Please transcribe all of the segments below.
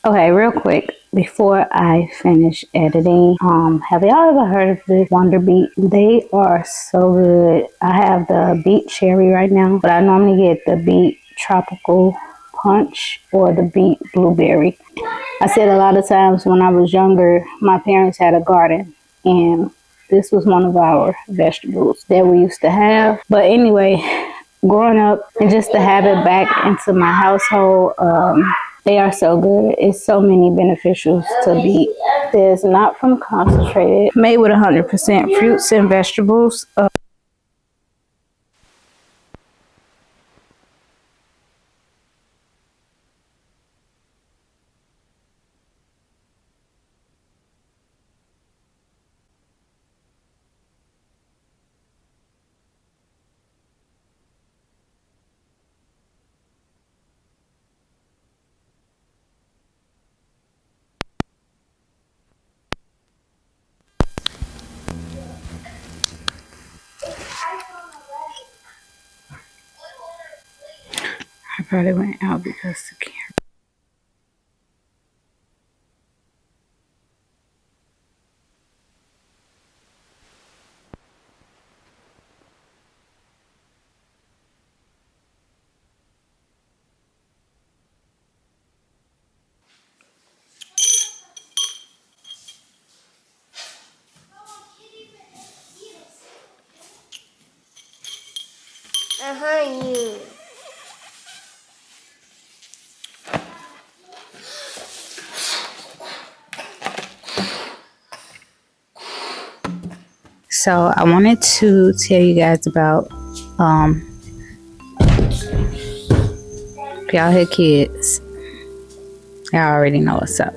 Okay, real quick, before I finish editing, have y'all ever heard of the Wonder Beet? They are so good. I have the beet cherry right now, but I normally get the beet tropical punch or the beet blueberry. I said a lot of times when I was younger, my parents had a garden, and this was one of our vegetables that we used to have. But anyway, growing up and just to have it back into my household, they are so good. It's so many beneficials to beet. There's not from concentrated, made with 100% fruits and vegetables. I probably went out because the camera. You. So I wanted to tell you guys about if y'all had kids, y'all already know what's up.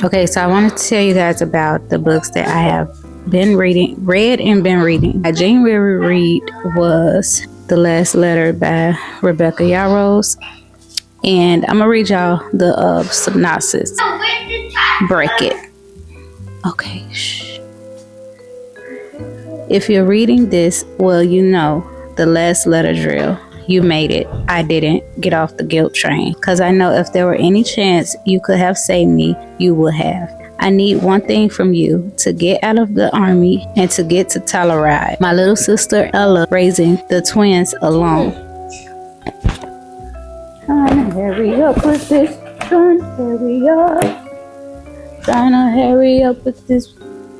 Okay, so I wanted to tell you guys about the books that I have read and been reading. My January read was The Last Letter by Rebecca Yarros, and I'm gonna read y'all the synopsis. Break it. Okay, shh. If you're reading this, well, you know the last letter drill. You made it. I didn't. Get off the guilt train. Because I know if there were any chance you could have saved me, you would have. I need one thing from you, to get out of the army and to get to Telluride. My little sister Ella raising the twins alone. Trying to hurry up with this. Trying to hurry up. Trying to hurry up with this.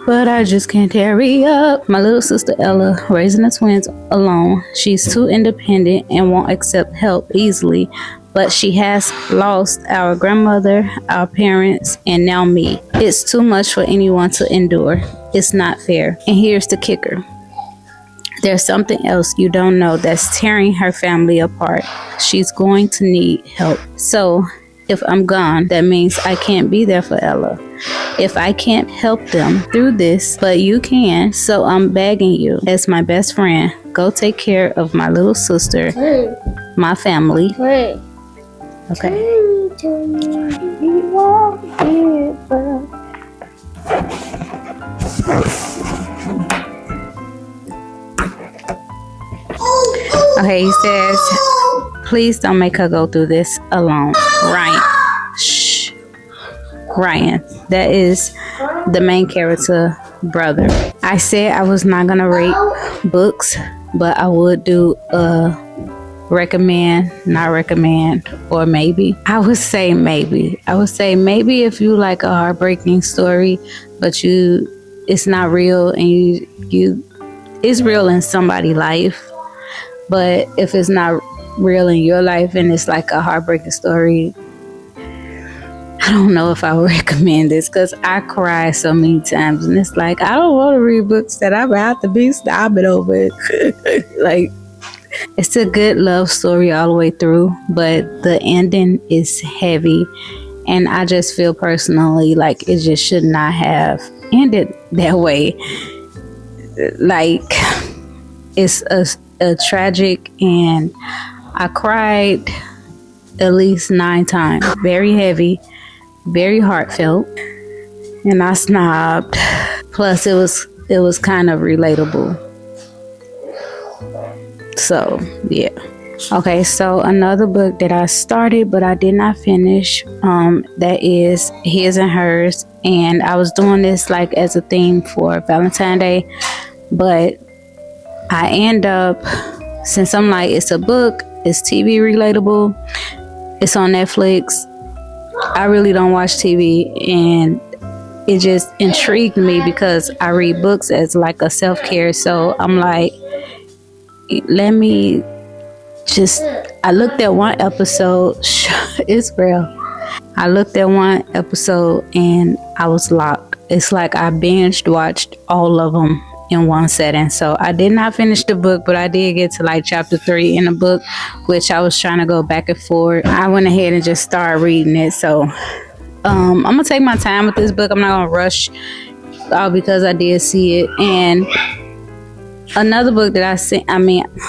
But I just can't hurry up. My little sister Ella, raising the twins alone. She's too independent and won't accept help easily. But she has lost our grandmother, our parents, and now me. It's too much for anyone to endure. It's not fair. And here's the kicker. There's something else you don't know that's tearing her family apart. She's going to need help. So, if I'm gone, that means I can't be there for Ella. If I can't help them through this, but you can, so I'm begging you, as my best friend, go take care of my little sister, my family. Okay. Okay, he says, please don't make her go through this alone. Ryan. Shh. Ryan. That is the main character brother. I said I was not going to rate books, but I would do recommend, not recommend, or maybe. I would say maybe. I would say maybe if you like a heartbreaking story, but it's not real and you it's real in somebody's life. But if it's not real in your life and it's like a heartbreaking story, I don't know if I would recommend this because I cry so many times and it's like I don't want to read books that I'm about to be sobbing over. Like, it's a good love story all the way through, but the ending is heavy, and I just feel personally like it just should not have ended that way. Like, it's a tragic, and I cried at least 9 times. Very heavy, very heartfelt, and I snobbed. Plus, it was kind of relatable. So, yeah. Okay, so another book that I started but I did not finish, that is His and Hers, and I was doing this like as a theme for Valentine's Day, but I end up, since I'm like, it's a book, it's TV relatable, it's on Netflix. I really don't watch TV, and it just intrigued me because I read books as like a self-care. So I'm like, let me just, I looked at one episode, it's real. I looked at one episode and I was locked. It's like I binged watched all of them in one setting. So I did not finish the book, but I did get to like chapter 3 in the book, which I was trying to go back and forth. I went ahead and just started reading it. So I'm gonna take my time with this book. I'm not gonna rush, because I did see it. And another book that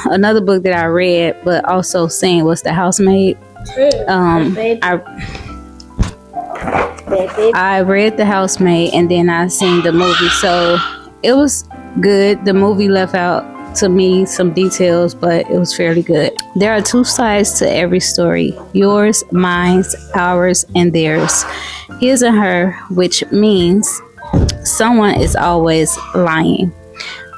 another book that I read but also seen was The Housemaid. I read The Housemaid and then I seen the movie, so it was good. The movie left out to me some details, but it was fairly good. There are 2 sides to every story: yours, mine, ours, and theirs. His and her, which means someone is always lying.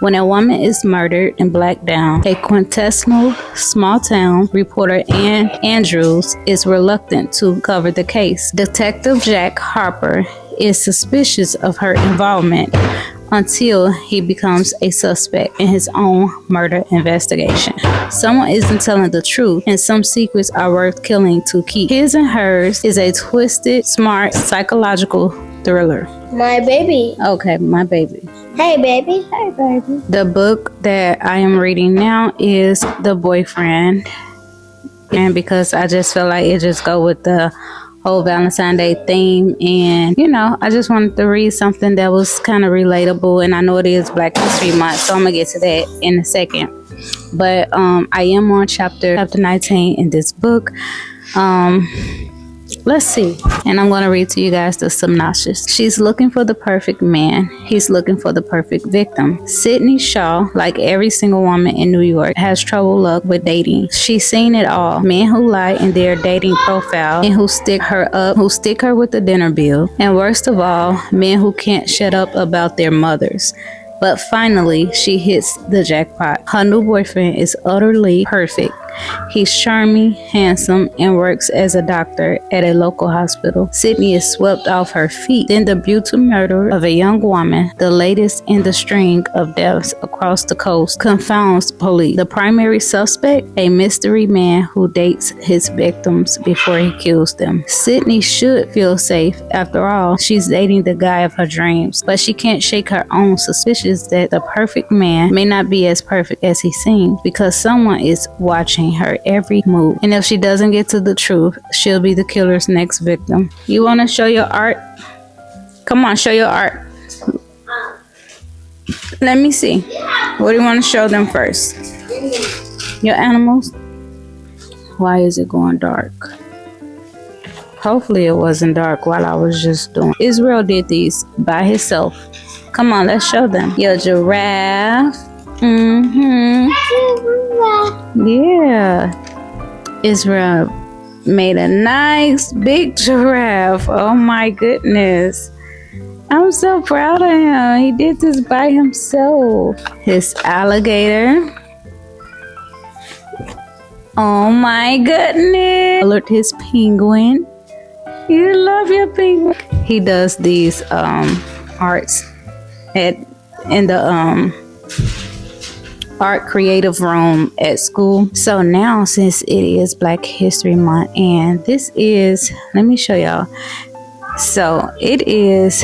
When a woman is murdered in Blackdown, a quintessential small-town reporter, Ann Andrews, is reluctant to cover the case. Detective Jack Harper is suspicious of her involvement until he becomes a suspect in his own murder investigation. Someone isn't telling the truth, and some secrets are worth killing to keep. His and Hers is a twisted, smart, psychological thriller. My baby. Okay, my baby. Hey, baby. Hey, baby. The book that I am reading now is The Boyfriend, and because I just felt like it just go with the whole Valentine's Day theme, and I just wanted to read something that was kind of relatable, and I know it is Black History Month, so I'm gonna get to that in a second. But I am on chapter 19 in this book. Let's see. And I'm going to read to you guys the synopsis. She's looking for the perfect man. He's looking for the perfect victim. Sydney Shaw, like every single woman in New York, has trouble luck with dating. She's seen it all. Men who lie in their dating profile and who stick her up, who stick her with the dinner bill. And worst of all, men who can't shut up about their mothers. But finally, she hits the jackpot. Her new boyfriend is utterly perfect. He's charming, handsome, and works as a doctor at a local hospital. Sydney is swept off her feet. Then the brutal murder of a young woman, the latest in the string of deaths across the coast, confounds police. The primary suspect, a mystery man who dates his victims before he kills them. Sydney should feel safe. After all, she's dating the guy of her dreams, but she can't shake her own suspicions that the perfect man may not be as perfect as he seems, because someone is watching her every move. And if she doesn't get to the truth, she'll be the killer's next victim. You want to show your art? Come on, show your art. Let me see. What do you want to show them first? Your animals? Why is it going dark? Hopefully it wasn't dark while I was just doing. Israel did these by himself. Come on, let's show them. Your giraffe. Yeah. Israel made a nice big giraffe. Oh my goodness. I'm so proud of him. He did this by himself. His alligator. Oh my goodness. Look, his penguin. You love your penguin. He does these arts in the art creative room at school. So now, since it is Black History Month, and this is, let me show y'all. So it is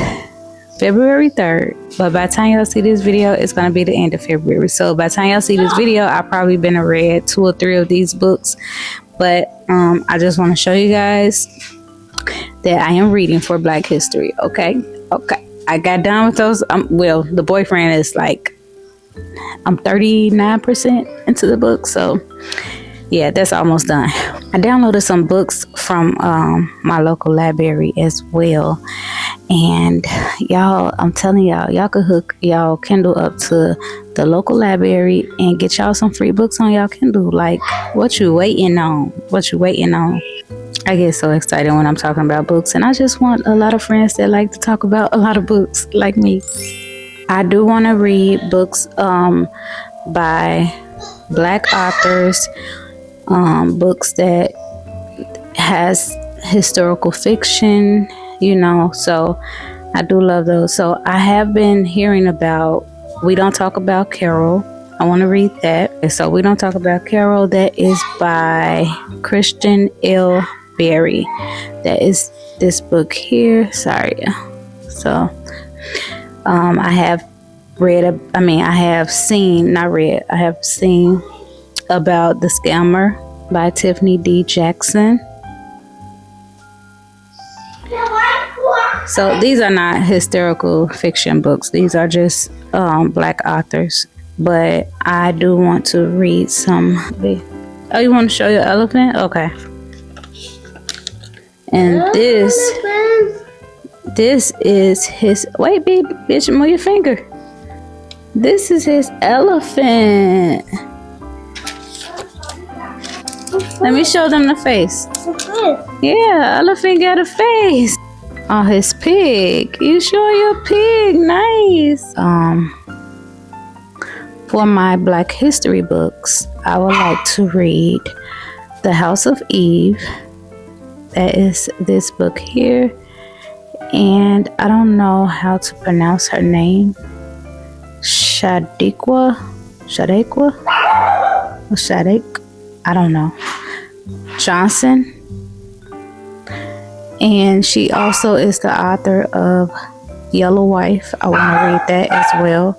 February 3rd, but by the time y'all see this video, it's going to be the end of February. So by the time y'all see this video, I've probably been and read 2 or 3 of these books, but I just want to show you guys that I am reading for Black History. Okay, I got done with those. Well, the boyfriend is like, I'm 39% into the book, so yeah, that's almost done. I downloaded some books from my local library as well, And y'all, I'm telling y'all could hook y'all Kindle up to the local library and get y'all some free books on y'all Kindle. Like, what you waiting on? What you waiting on? I get so excited when I'm talking about books, and I just want a lot of friends that like to talk about a lot of books like me. I do want to read books by Black authors, books that has historical fiction, so I do love those. So I have been hearing about We Don't Talk About Carol. I want to read that. And so We Don't Talk About Carol, that is by Christian L. Berry. That is this book here. Sorry. So I have seen about The Scammer by Tiffany D. Jackson. So these are not historical fiction books. These are just Black authors. But I do want to read some. Oh, you want to show your elephant? Okay. And this is his. Wait, bitch, move your finger. This is his elephant. Let me show them the face. Yeah, elephant got a face. Oh, his pig. You show your pig. Nice. For my Black history books, I would like to read The House of Eve. That is this book here. And I don't know how to pronounce her name. Shadikwa? Or Shadik? I don't know. Johnson. And she also is the author of Yellow Wife. I want to read that as well.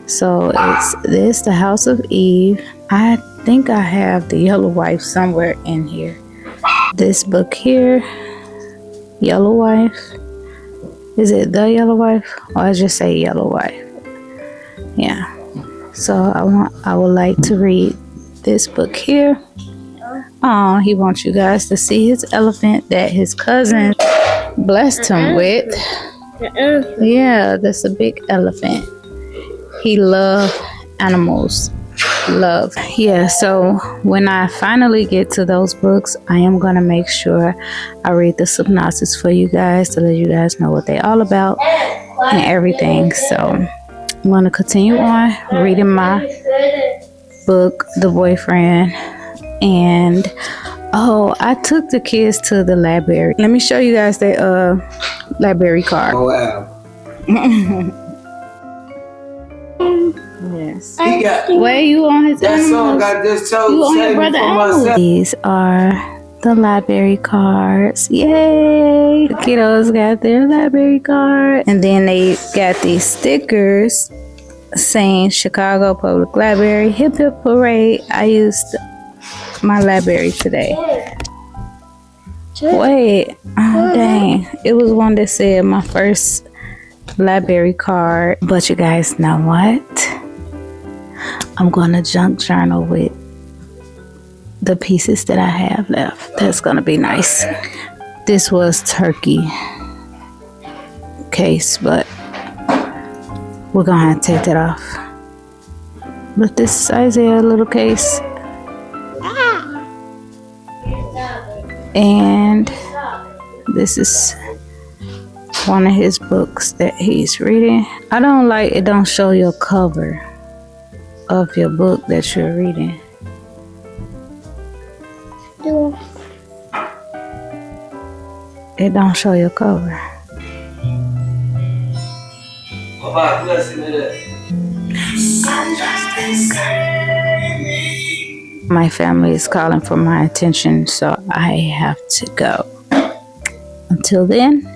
So it's this, The House of Eve. I think I have the Yellow Wife somewhere in here. This book here, Yellow Wife. Is it The Yellow Wife? Or I just say Yellow Wife. Yeah. So I would like to read this book here. Oh, he wants you guys to see his elephant that his cousin blessed him with. Yeah, that's a big elephant. He loves animals. Love. Yeah, so when I finally get to those books, I am going to make sure I read the synopsis for you guys to let you guys know what they're all about and everything. So I'm going to continue on reading my book, The Boyfriend. And I took the kids to the library. Let me show you guys the library card. Oh, wow. Yes. Where you on his that animals? song I just told You on your brother animals? These are the library cards. Yay! The kiddos got their library card. And then they got these stickers saying Chicago Public Library, hip hip hooray. I used my library today. Wait, oh dang. It was one that said my first library card. But you guys know what? I'm gonna junk journal with the pieces that I have left. That's gonna be nice. This was turkey case, but we're gonna have to take that off. But this is Isaiah little case. And this is one of his books that he's reading. I don't like it. Don't show your cover of your book that you're reading. It don't show your cover. My family is calling for my attention, so I have to go. Until then.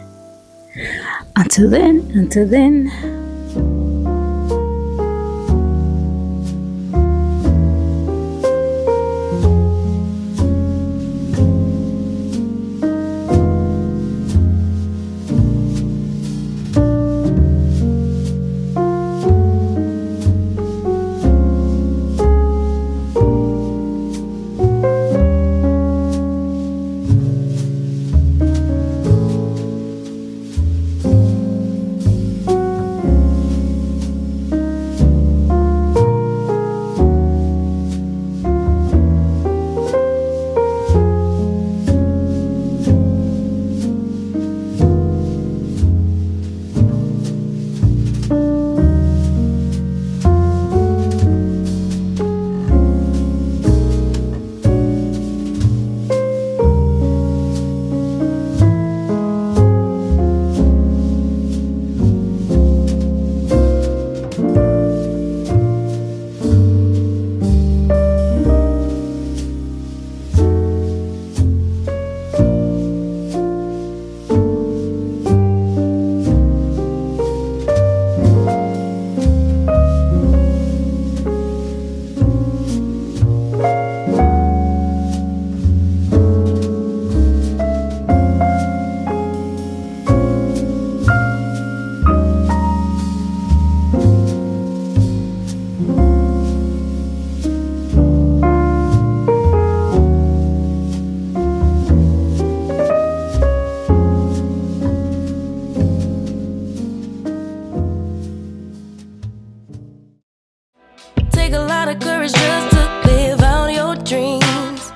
take a lot of courage just to live out your dreams.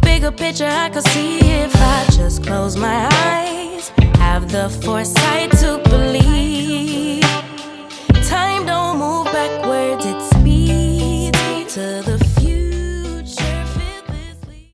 Bigger picture I could see if I just close my eyes. Have the foresight to believe